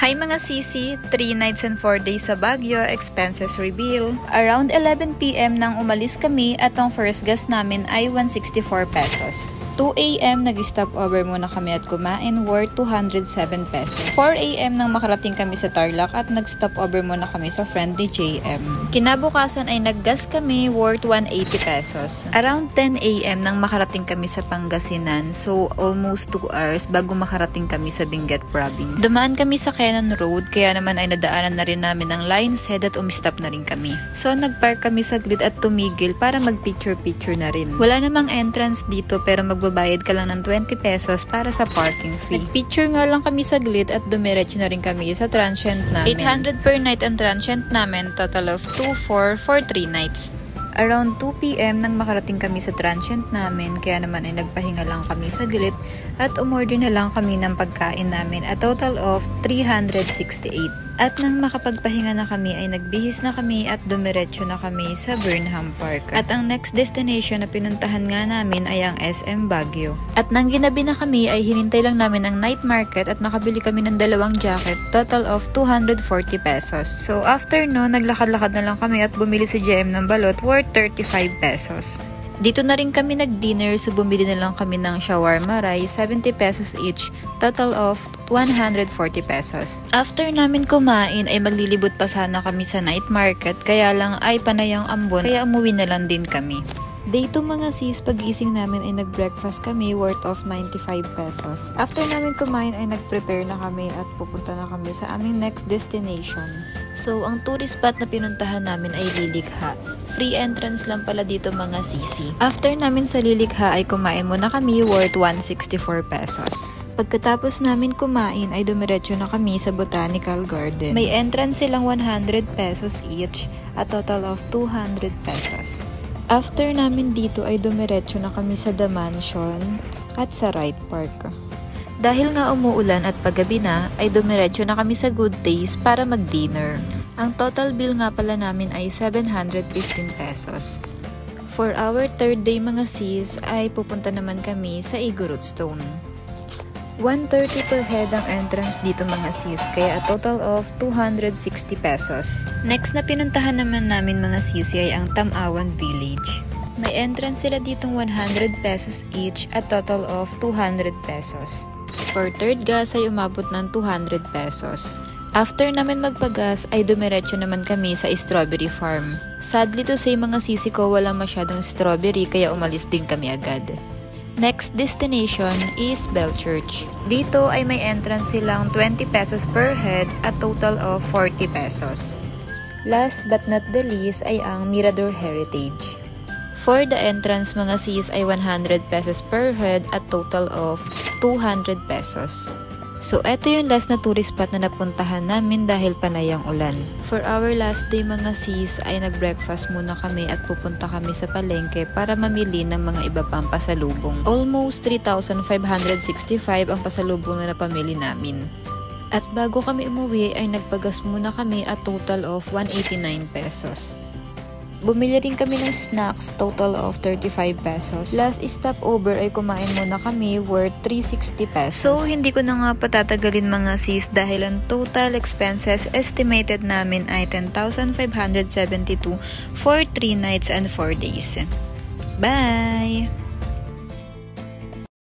Hi mga sisi, 3 nights and 4 days sa Baguio, expenses reveal. Around 11 PM nang umalis kami at ang first gas namin ay 164 pesos. 2 AM nag-stop over muna kami at kumain worth 207 pesos. 4 AM nang makarating kami sa Tarlac at nag-stop over muna kami sa friend ni JM. Kinabukasan ay naggas kami worth 180 pesos. Around 10 AM nang makarating kami sa Pangasinan, so almost 2 hours bago makarating kami sa Benguet Province. Dumaan kami sa Kenan Road, kaya naman ay nadaanan na rin namin ang Lion's Head at umistop na rin kami. So nagpark kami saglit at tumigil para mag-picture-picture na rin. Wala namang entrance dito pero magbabayad ka lang ng 20 pesos para sa parking fee. Nag-picture nga lang kami saglit at dumiretso na rin kami sa transient namin. 800 per night ang transient namin, total of 2,400 for 3 nights. Around 2 PM nang makarating kami sa transient namin, kaya naman ay nagpahinga lang kami saglit at umorder na lang kami ng pagkain namin, a total of 368. At nang makapagpahinga na kami ay nagbihis na kami at dumiretso na kami sa Burnham Park. At ang next destination na pinuntahan nga namin ay ang SM Baguio. At nang ginabi na kami ay hinintay lang namin ang night market at nakabili kami ng 2 jacket, total of 240 pesos. So after no, naglakad-lakad na lang kami at bumili si JM ng balot worth 35 pesos. Dito na rin kami nag-dinner, so bumili na lang kami ng shawarma rice, 70 pesos each, total of 140 pesos. After namin kumain ay maglilibot pa sana kami sa night market, kaya lang ay panay ang ambon, kaya umuwi na lang din kami. Day 2 mga sis, pagising namin ay nag-breakfast kami worth of 95 pesos. After namin kumain ay nag-prepare na kami at pupunta na kami sa aming next destination. So, ang tourist spot na pinuntahan namin ay Lilikha. Free entrance lang pala dito mga sisi. After namin sa Lilikha ay kumain muna kami worth 164 pesos. Pagkatapos namin kumain ay dumiretso na kami sa Botanical Garden. May entrance silang 100 pesos each, a total of 200 pesos. After namin dito ay dumiretso na kami sa The Mansion at sa Wright Park. Dahil nga umuulan at paggabi na, ay dumiretso na kami sa Good Taste para mag-dinner. Ang total bill nga pala namin ay 715 pesos. For our third day mga sis, ay pupunta naman kami sa Igorot Stone. 130 per head ang entrance dito mga sis, kaya a total of 260 pesos. Next na pinuntahan naman namin mga sis ay ang Tamawan Village. May entrance sila ditong 100 pesos each, a total of 200 pesos. For third gas ay umabot ng 200 pesos. After namin magpagas ay dumiretso naman kami sa Strawberry Farm. Sadly to say mga sisi ko, wala masyadong strawberry kaya umalis din kami agad. Next destination is Belchurch. Dito ay may entrance silang 20 pesos per head at total of 40 pesos. Last but not the least ay ang Mirador Heritage. For the entrance mga sis ay 100 pesos per head at total of 200 pesos. So eto yung last na tourist spot na napuntahan namin dahil panay ang ulan. For our last day mga sis ay nag-breakfast muna kami at pupunta kami sa palengke para mamili ng mga iba pang pasalubong. Almost 3,565 ang pasalubong na napamili namin. At bago kami umuwi ay nagpagas muna kami at total of 189 pesos. Bumili rin kami ng snacks, total of 35 pesos. Last stopover ay kumain muna kami worth 360 pesos. So, hindi ko na nga patatagalin mga sis dahil ang total expenses estimated namin ay 10,572 for 3 nights and 4 days. Bye!